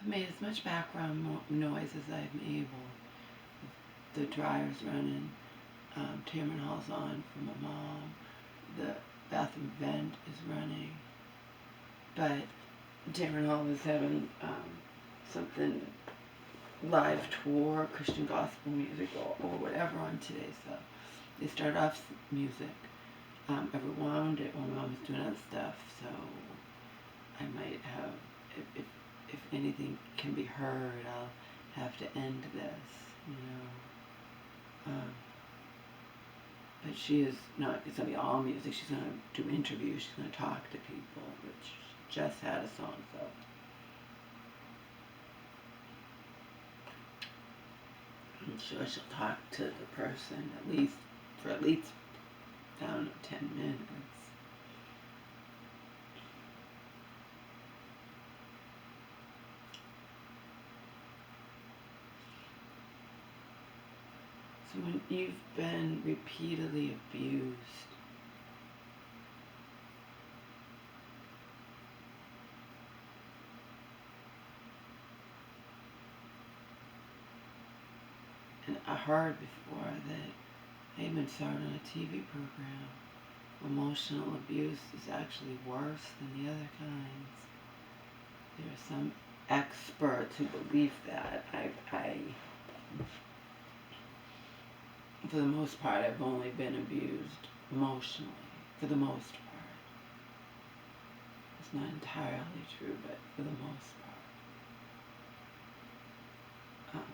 made as much background noise as I'm able. The dryer's running, Tamron Hall's on for my mom, the bathroom vent is running, but Tamron Hall was having something live tour, Christian gospel music or whatever on today, so they started off music. I rewound it when Mom was doing other stuff, so I might have, if anything can be heard, I'll have to end this, you know. But she is not, it's going to be all music. She's going to do interviews, she's going to talk to people, which she just had a song, so. I'm sure she'll talk to the person for at least, I don't know, 10 minutes. So when you've been repeatedly abused, and I heard before that Amen started on a TV program, emotional abuse is actually worse than the other kinds. There are some experts who believe that. For the most part, I've only been abused emotionally, for the most part. It's not entirely true, but for the most part.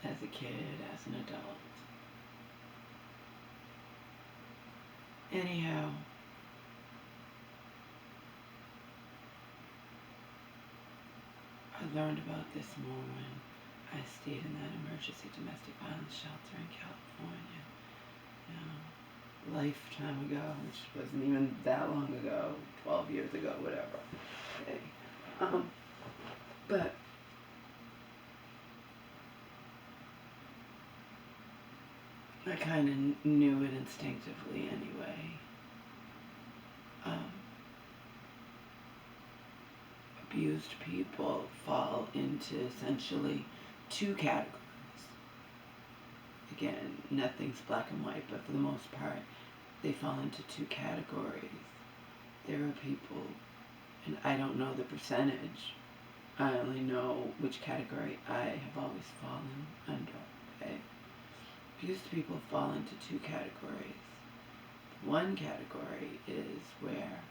As a kid, as an adult. Anyhow, I learned about this more when I stayed in that emergency domestic violence shelter in California, a lifetime ago, which wasn't even that long ago, 12 years ago, whatever. Okay. But I kind of knew it instinctively anyway. Abused people fall into essentially two categories. Again, nothing's black and white, but for the most part, they fall into two categories. There are people, and I don't know the percentage, I only know which category I have always fallen under, okay? Abused people fall into two categories. One category is where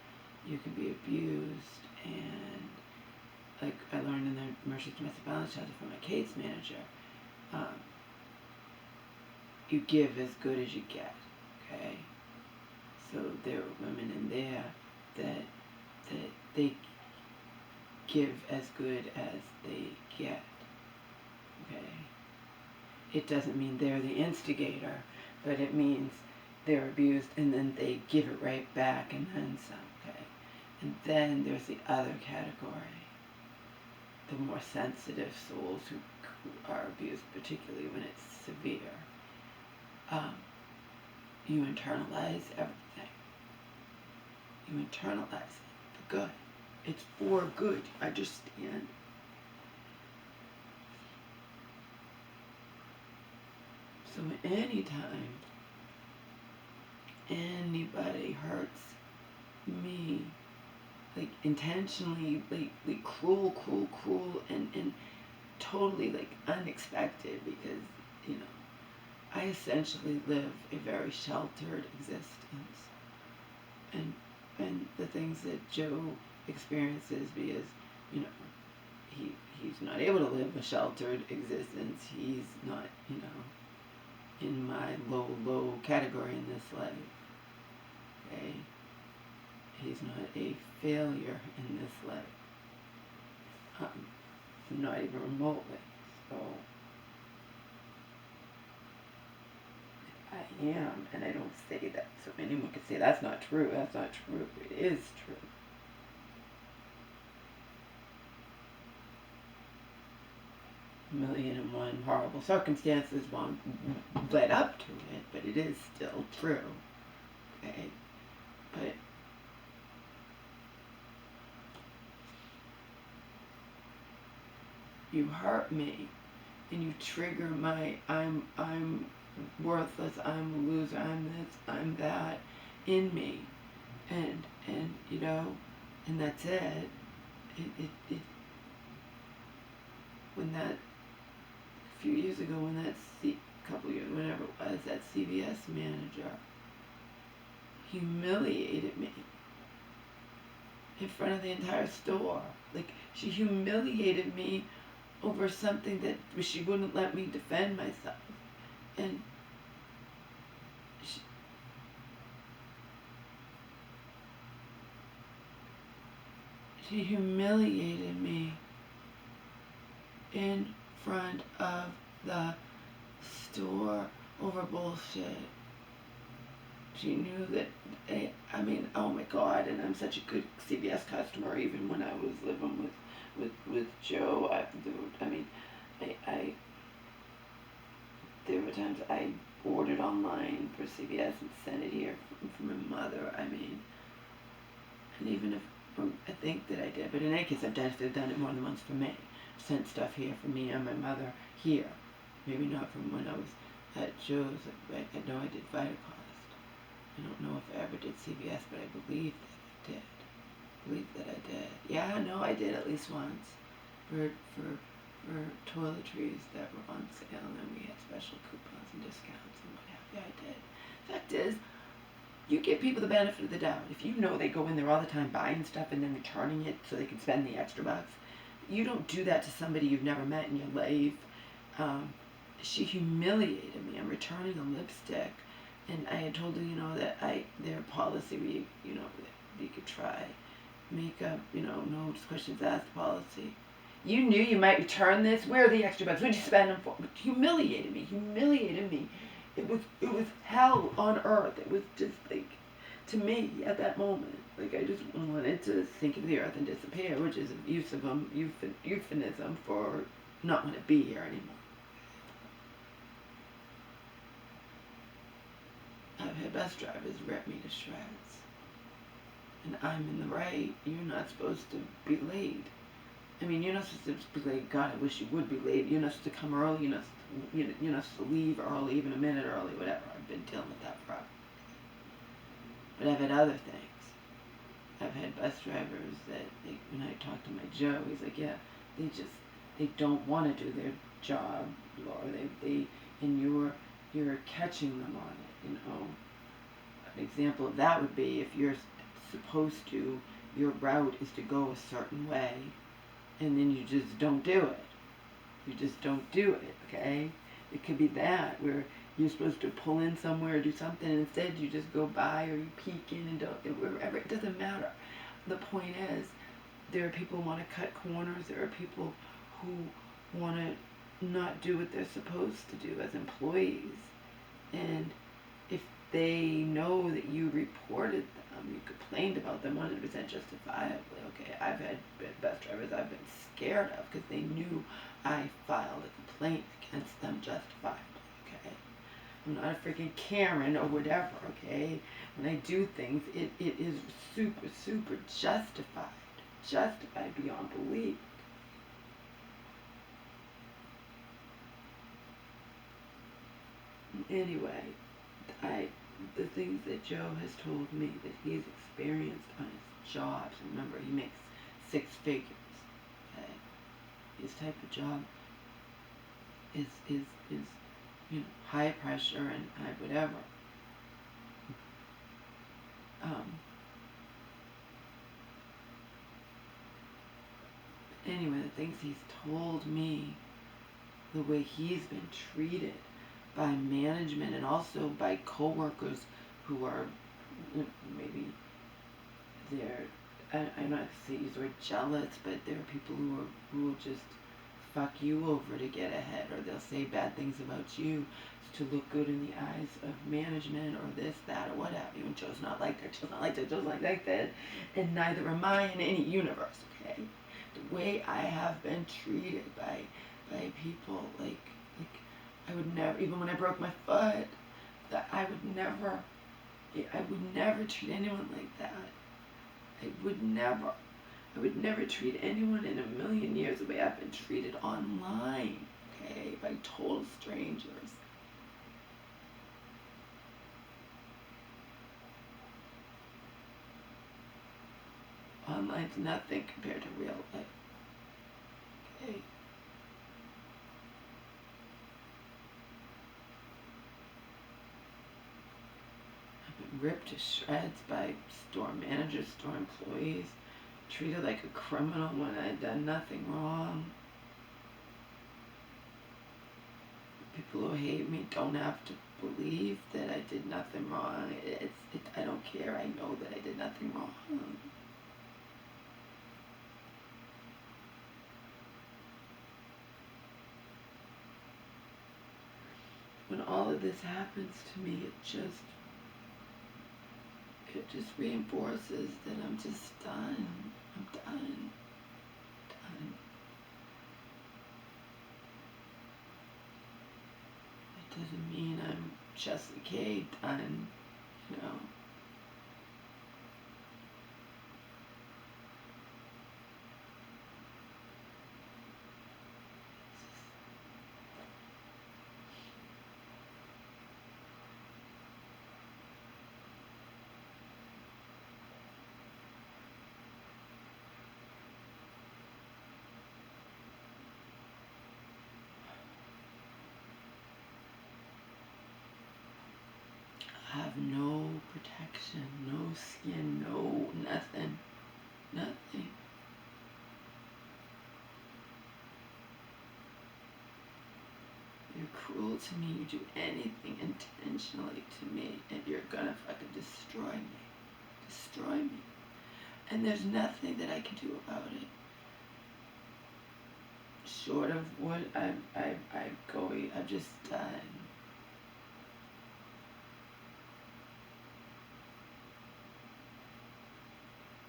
you can be abused, and like I learned in the emergency domestic violence shelter from my case manager, you give as good as you get, okay? So there are women in there that they give as good as they get, okay? It doesn't mean they're the instigator, but it means they're abused and then they give it right back and then some, okay? And then there's the other category, the more sensitive souls who are abused, particularly when it's severe. You internalize everything. You internalize it for good. It's for good, you understand? So anytime anybody hurts me, like intentionally, like cruel, and totally like unexpected, because, you know, I essentially live a very sheltered existence. And the things that Joe experiences, because, you know, he's not able to live a sheltered existence. He's not, you know, in my low category in this life. Okay? He's not a failure in this life. Not even remotely. So I am, and I don't say that so anyone could say that's not true. That's not true. It is true. Million and one horrible circumstances led up to it, but it is still true. Okay? But you hurt me, and you trigger my I'm worthless, I'm a loser, I'm this, I'm that in me, and you know, and that's it. It when that a few years ago, when that couple years, whenever it was, that CVS manager humiliated me in front of the entire store. Like, she humiliated me over something that she wouldn't let me defend myself. And she humiliated me in front of the store over bullshit. She knew that, I mean, oh my God, and I'm such a good CVS customer, even when I was living with Joe. I there were times I ordered online for CVS and sent it here from my mother. I mean, and even if, I think that I did, but in any case, I've done it more than once for me. Sent stuff here for me and my mother here. Maybe not from when I was at Joe's. I know I did Vitacost. I don't know if I ever did CVS, but I believe that I did. Yeah, no, I did at least once for toiletries that were on sale, and then we had special coupons and discounts and what have you. I did. Fact is, you give people the benefit of the doubt. If you know they go in there all the time buying stuff and then returning it so they can spend the extra bucks, you don't do that to somebody you've never met in your life. She humiliated me. I'm returning a lipstick, and I had told her, that their policy, you could try makeup, no questions asked policy. You knew you might return this. Where are the extra bucks? What'd you spend them for? But humiliated me. It was hell on earth. It was just like, to me at that moment, like I just wanted to sink into the earth and disappear, which is a euphemism for not want to be here anymore. I've had bus drivers rip me to shreds, and I'm in the right. You're not supposed to be late. I mean, you're not supposed to be late. God, I wish you would be late. You're not supposed to come early. You're not supposed to leave early, even a minute early, whatever. I've been dealing with that forever. But I've had other things. I've had bus drivers that, when I talk to my Joe, he's like, yeah, they don't want to do their job, Laura. And you're catching them on it, An example of that would be if you're supposed to, your route is to go a certain way, and then you just don't do it. You just don't do it, okay? It could be that, where you're supposed to pull in somewhere or do something, and instead you just go by, or you peek in and don't, wherever, it doesn't matter. The point is, there are people who want to cut corners, there are people who want to not do what they're supposed to do as employees, and if they know that you reported them, you complained about them 100% justifiably, okay? I've had bus drivers I've been scared of because they knew I filed a complaint against them justifiably, okay? I'm not a freaking Karen or whatever, okay? When I do things, it is super, super justified beyond belief. Anyway, the things that Joe has told me that he's experienced on his jobs. Remember, he makes 6 figures. Okay? His type of job is high pressure and high whatever. Anyway, the things he's told me, the way he's been treated by management and also by coworkers who are maybe I'm not going to use the word jealous, but there are people who will just fuck you over to get ahead, or they'll say bad things about you to look good in the eyes of management, or this, that, or what have you. And Joe's not like that, Joe's not like that, Joe's not like that, and neither am I in any universe, okay? The way I have been treated by people, like I would never, even when I broke my foot, that I would never treat anyone like that. I would never I would never treat anyone in a million years the way I've been treated online, okay, by total strangers. Online's nothing compared to real life, okay? I've been ripped to shreds by store managers, store employees, treated like a criminal when I'd done nothing wrong. People who hate me don't have to believe that I did nothing wrong. I don't care. I know that I did nothing wrong. When all of this happens to me, it just reinforces that I'm just done. I'm done. Done. It doesn't mean I'm Chesley K done, you know. I have no protection, no skin, no nothing. Nothing. You're cruel to me. You do anything intentionally to me, and you're gonna fucking destroy me. Destroy me. And there's nothing that I can do about it. Short of what I'm just done.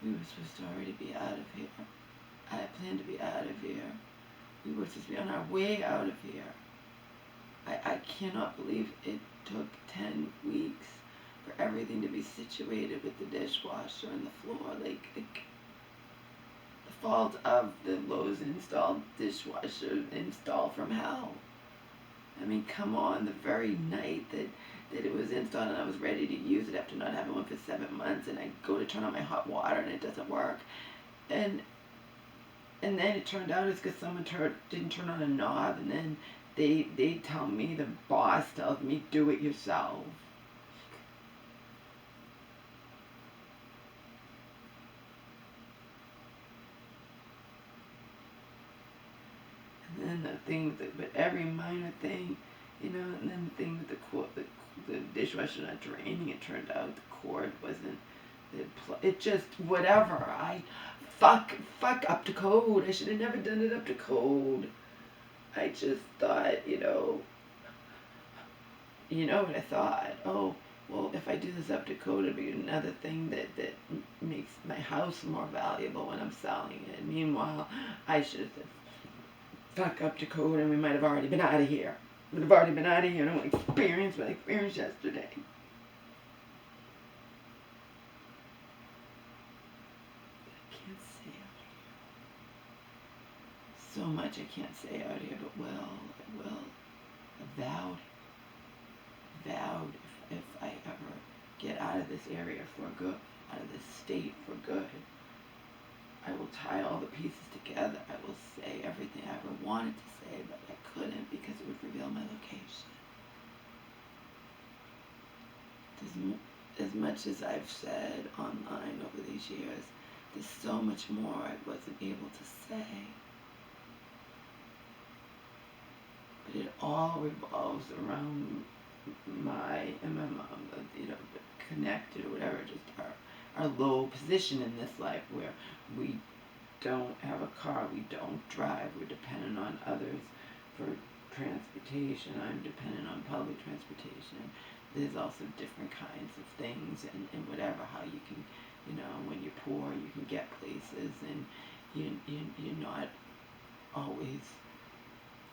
We were supposed to already be out of here. I had planned to be out of here. We were supposed to be on our way out of here. I cannot believe it took 10 weeks for everything to be situated with the dishwasher and the floor. Like the fault of the Lowe's installed dishwasher installed from hell. I mean, come on, the very night that it was installed and I was ready to use it after not having one for 7 months, and I go to turn on my hot water and it doesn't work. And then it turned out it's because someone didn't turn on a knob, and then they tell me, the boss tells me, do it yourself. And then the thing with every minor thing, you know, and then the thing with the dishwasher not draining, it turned out the cord wasn't, it just, whatever, fuck up to code. I should have never done it up to code. I just thought, you know what I thought? Oh, well, if I do this up to code, it'll be another thing that makes my house more valuable when I'm selling it. Meanwhile, I should have said, fuck up to code, and we might have already been out of here. Would have already been out of here, and I don't experience what I experienced yesterday. I can't say out here. So much I can't say out here, but I will. I vowed if I ever get out of this area for good, out of this state for good, I will tie all the pieces together. I will say everything I ever wanted to say, but I couldn't because it would reveal my location. As much as I've said online over these years, there's so much more I wasn't able to say. But it all revolves around my mom, you know, connected or whatever, just our low position in this life where we don't have a car, we don't drive, we're dependent on others for transportation. I'm dependent on public transportation. There's also different kinds of things and whatever, how you can, you know, when you're poor, you can get places, and you're not always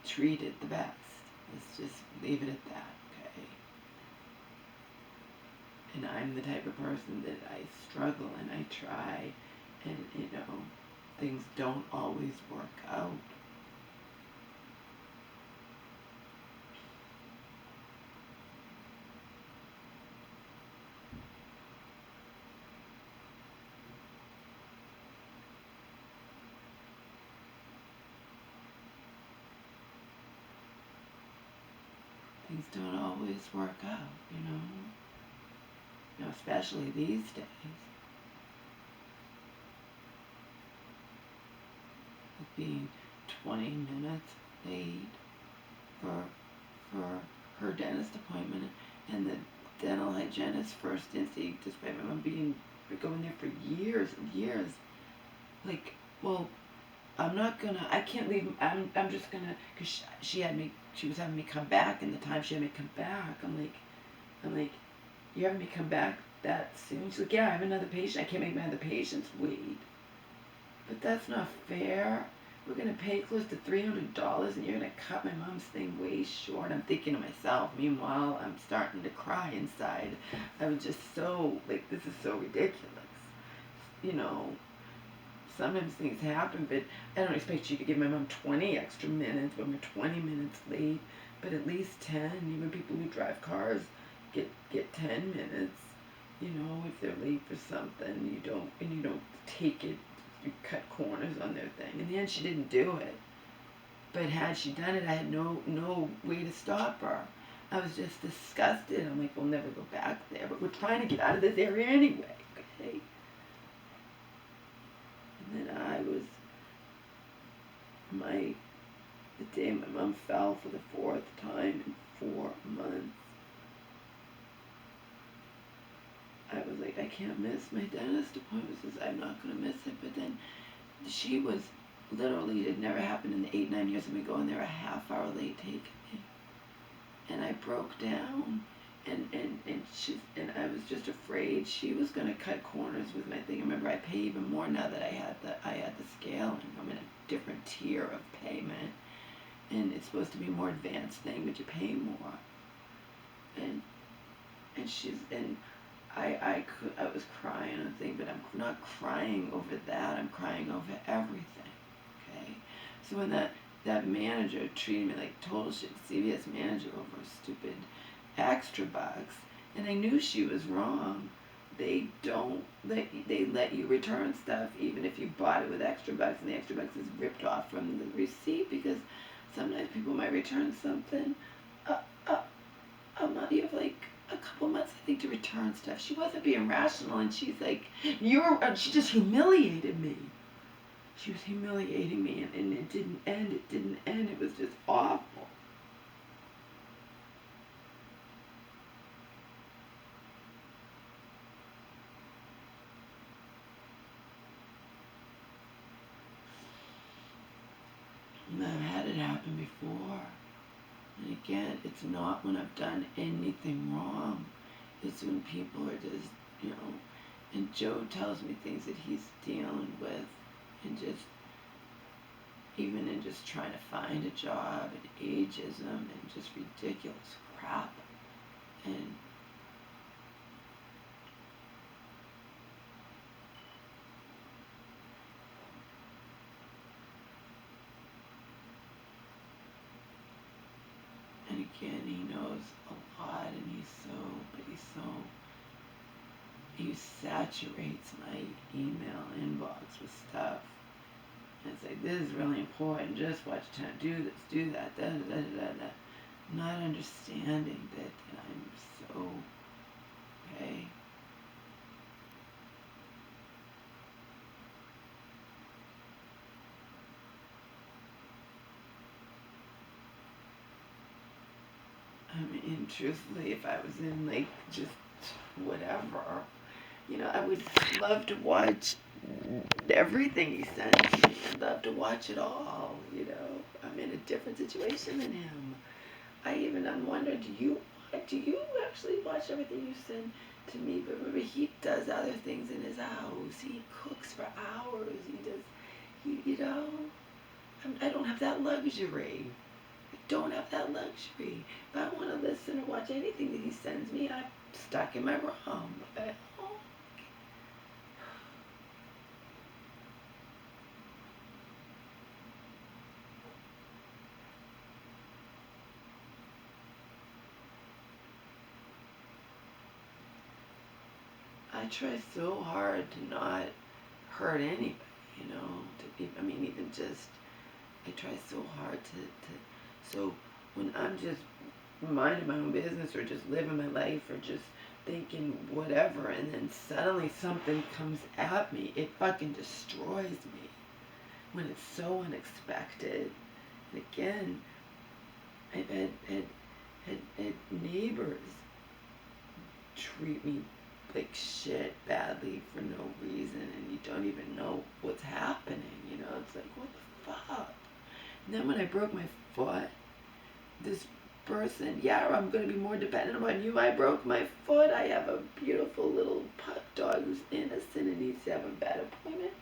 treated the best. Let's just leave it at that, okay? And I'm the type of person that I struggle and I try, and, you know, things don't always work out. Things don't always work out, you know. You know, especially these days. With being 20 minutes late for her dentist appointment, and the dental hygienist first instinct, despite my mom going there for years and years, like, well, I can't leave, I'm just gonna, cause she was having me come back, and the time she had me come back, I'm like, you're having me come back that soon? She's like, yeah, I have another patient, I can't make my other patients wait. But that's not fair. We're gonna pay close to $300 and you're gonna cut my mom's thing way short. I'm thinking to myself, meanwhile, I'm starting to cry inside. I was just so, like, this is so ridiculous. You know, sometimes things happen, but I don't expect you to give my mom 20 extra minutes when we're 20 minutes late, but at least 10. Even people who drive cars get 10 minutes. You know, if they're late for something, you don't take it, you cut corners on their thing. In the end, she didn't do it. But had she done it, I had no way to stop her. I was just disgusted. I'm like, we'll never go back there, but we're trying to get out of this area anyway, okay? And then the day my mom fell for the 4th time in 4 months, I was like, I can't miss my dentist appointment. I'm not going to miss it. But then she was literally, it never happened in the 8-9 years of me going there, a half hour late taking me. And I broke down. And I was just afraid she was going to cut corners with my thing. Remember, I pay even more now that I had the scaling. I'm in a different tier of payment. And it's supposed to be a more advanced thing, but you pay more. And I was crying on thing, but I'm not crying over that. I'm crying over everything. Okay, so when that manager treated me like total shit, CVS manager, over stupid extra bucks, and I knew she was wrong. They let you return stuff even if you bought it with extra bucks, and the extra bucks is ripped off from the receipt, because sometimes people might return something. You have like a couple months, I think, to return stuff. She wasn't being rational, and she's like, she just humiliated me. She was humiliating me, and it didn't end. It was just awful. And I've had it happen before. And again, it's not when I've done anything wrong. It's when people are just, you know, and Joe tells me things that he's dealing with, and just, even in just trying to find a job, and ageism, and just ridiculous crap. And again, he knows a lot, and he saturates my email inbox with stuff. And it's like, this is really important, just watch time, do this, do that, da da da da da. Not understanding that I'm so, okay. I mean, truthfully, if I was in, like, just whatever, you know, I would love to watch everything he sends me. I'd love to watch it all, you know. I'm in a different situation than him. I'm wondering, do you actually watch everything you send to me? But remember, he does other things in his house. He cooks for hours. You know, I don't have that luxury. I don't have that luxury. If I want to listen or watch anything that he sends me, I'm stuck in my room. try so hard to not hurt anybody, you know, even just, I try so hard so when I'm just minding my own business or just living my life or just thinking whatever, and then suddenly something comes at me, it fucking destroys me when it's so unexpected. And again, I've had neighbors treat me like shit badly for no reason, and you don't even know what's happening, you know? It's like, what the fuck? And then when I broke my foot, this person, yeah, I'm going to be more dependent on you. I broke my foot. I have a beautiful little pup dog who's innocent and needs to have a vet appointment.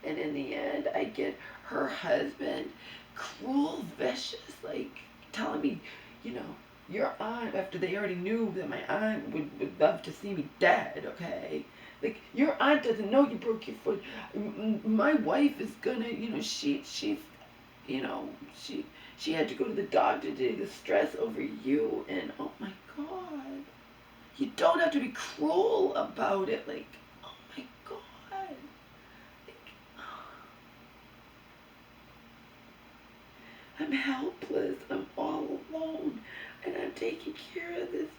And in the end, I get her husband, cruel, vicious, like telling me, you know, your aunt, after they already knew that my aunt would love to see me dead, okay? Like, your aunt doesn't know you broke your foot. My wife is gonna, you know, you know, she had to go to the doctor to the stress over you, and oh my God. You don't have to be cruel about it, like, oh my God. Like, I'm helpless, I'm all alone, and I'm taking care of this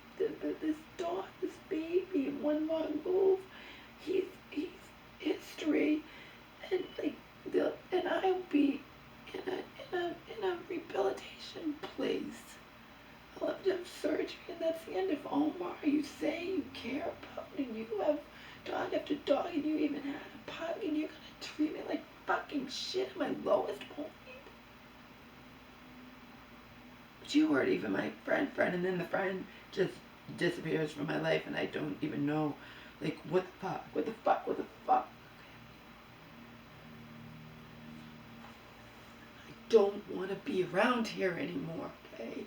dog, this baby, in one wrong move. He's history, and like, and I'll be in a rehabilitation place. I'll have to have surgery, and that's the end of Omar. You say you care about, and you have dog after dog, and you even had a pug, and you're gonna treat me like fucking shit at my lowest point. But you weren't even my friend, and then the friend just disappears from my life, and I don't even know, like, what the fuck. I don't want to be around here anymore, okay?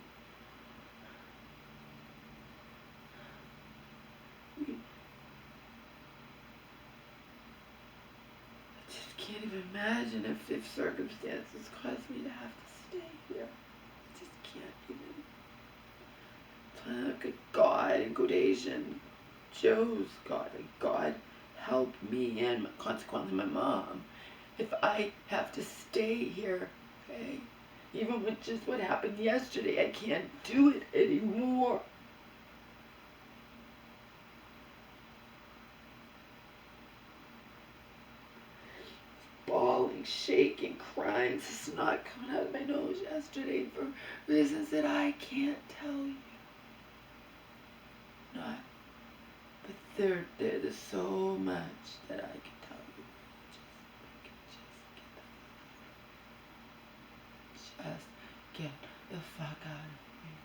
I just can't even imagine if circumstances cause me to have to stay here. I just can't even. Good God and good Asian Joe's God, like, God help me and consequently my mom if I have to stay here, okay? Even with just what happened yesterday, I can't do it anymore. Bawling, shaking, crying, snot coming out of my nose yesterday for reasons that I can't tell you. Not, but there's so much that I can tell you. Just get the fuck out of here.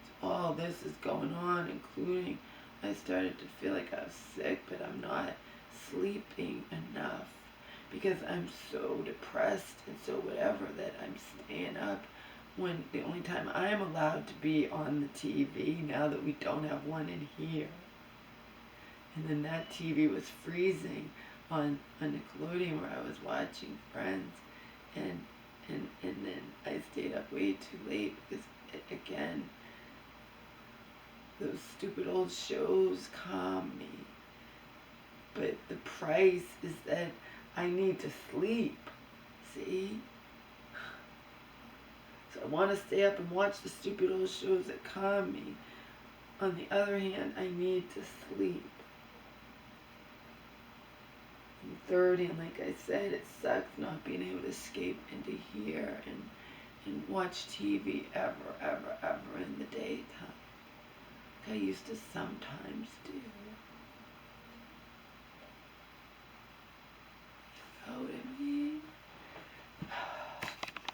So all this is going on, including I started to feel like I was sick, but I'm not sleeping enough because I'm so depressed and so whatever that I'm staying up when the only time I'm allowed to be on the TV now that we don't have one in here. And then that TV was freezing on Nickelodeon where I was watching Friends, and then I stayed up way too late because, again, those stupid old shows calm me. But the price is that I need to sleep, see? So I want to stay up and watch the stupid old shows that calm me. On the other hand, I need to sleep. I'm 30, and like I said, it sucks not being able to escape into here and watch TV ever in the daytime. Like I used to sometimes do.